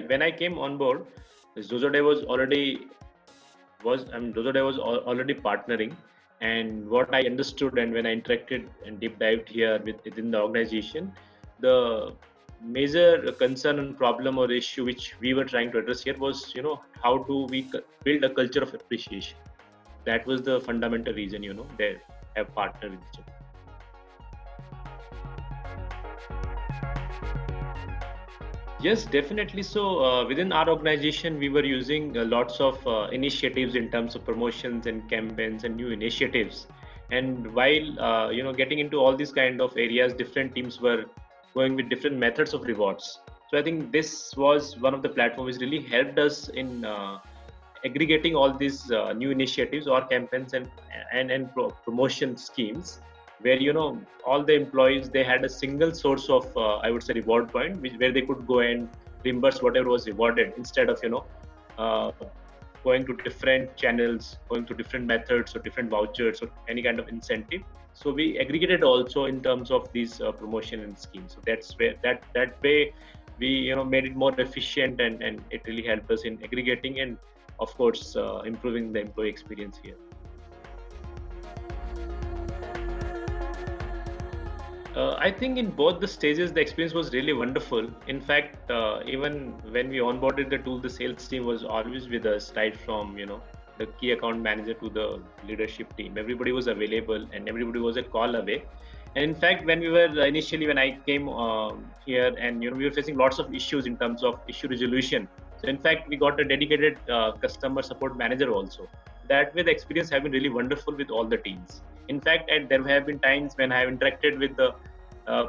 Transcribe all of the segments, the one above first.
When I came on board, Zozoday was already Zozoday was already partnering, and what I understood and when I interacted and deep dived here within the organization, the major concern and problem or issue which we were trying to address here was, how do we build a culture of appreciation? That was the fundamental reason, they have partnered with each other. Yes, definitely. So within our organization, we were using lots of initiatives in terms of promotions and campaigns and new initiatives. And while getting into all these kind of areas, different teams were going with different methods of rewards. So I think this was one of the platforms which really helped us in aggregating all these new initiatives or campaigns and promotion schemes where all the employees, they had a single source of I would say reward point where they could go and reimburse whatever was rewarded instead of uh, going to different channels, going to different methods or different vouchers or any kind of incentive. So we aggregated also in terms of these promotion and schemes. So that's where that way we made it more efficient, and it really helped us in aggregating and of course improving the employee experience here. I think in both the stages, the experience was really wonderful. In fact, even when we onboarded the tool, the sales team was always with us, right from the key account manager to the leadership team. Everybody was available, and everybody was a call away. And in fact, when we were initially, when I came here, and we were facing lots of issues in terms of issue resolution. So in fact, we got a dedicated customer support manager also. That way, the experience have been really wonderful with all the teams. In fact, there have been times when I have interacted with the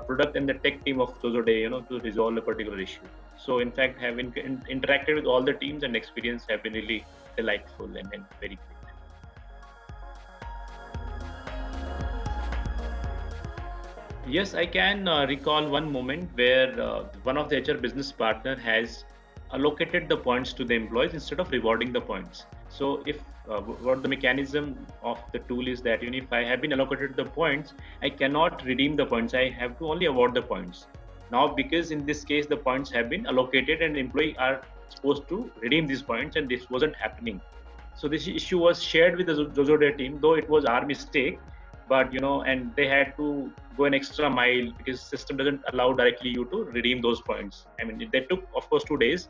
product and the tech team of Zozoday, to resolve a particular issue. So, in fact, having interacted with all the teams and experience have been really delightful and very great. Yes, I can recall one moment where one of the HR business partner has allocated the points to the employees instead of rewarding the points. So if what the mechanism of the tool is that if I have been allocated the points, I cannot redeem the points. I have to only award the points. Now, because in this case the points have been allocated and employee are supposed to redeem these points, and this wasn't happening. So this issue was shared with the Zozoday team, though it was our mistake, but and they had to go an extra mile because system doesn't allow directly you to redeem those points. I mean, they took of course 2 days,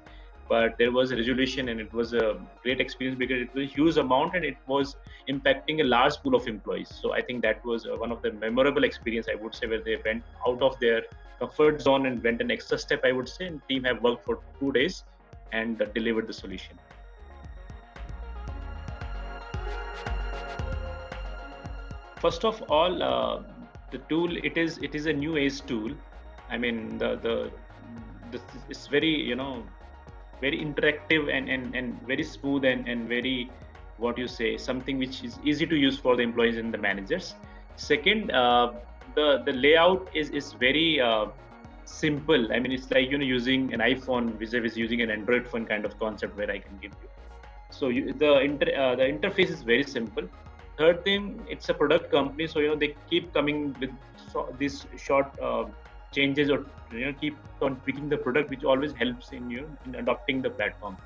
but there was a resolution, and it was a great experience because it was a huge amount and it was impacting a large pool of employees. So I think that was one of the memorable experience, I would say, where they went out of their comfort zone and went an extra step, I would say, and team have worked for 2 days and delivered the solution. First of all, the tool, it is a new age tool. I mean, the it's very very interactive and very smooth and very, what you say, something which is easy to use for the employees and the managers. Second, the layout is very simple. I mean, it's like using an iPhone vis-a-vis using an Android phone kind of concept where I can give you. So the interface is very simple. Third thing, it's a product company, so they keep coming with these short changes, or keep on tweaking the product, which always helps in in adopting the platform.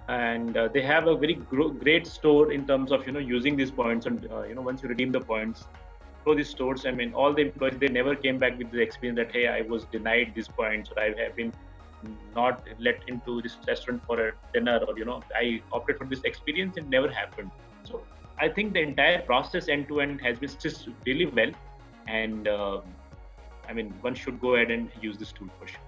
And they have a very great store in terms of using these points, and once you redeem the points through these stores, I mean, all the employees, they never came back with the experience that, hey, I was denied these points, or I have been not let into this restaurant for a dinner, or I opted for this experience. It never happened. So I think the entire process end to end has been stitched really well, and I mean, one should go ahead and use this tool for sure.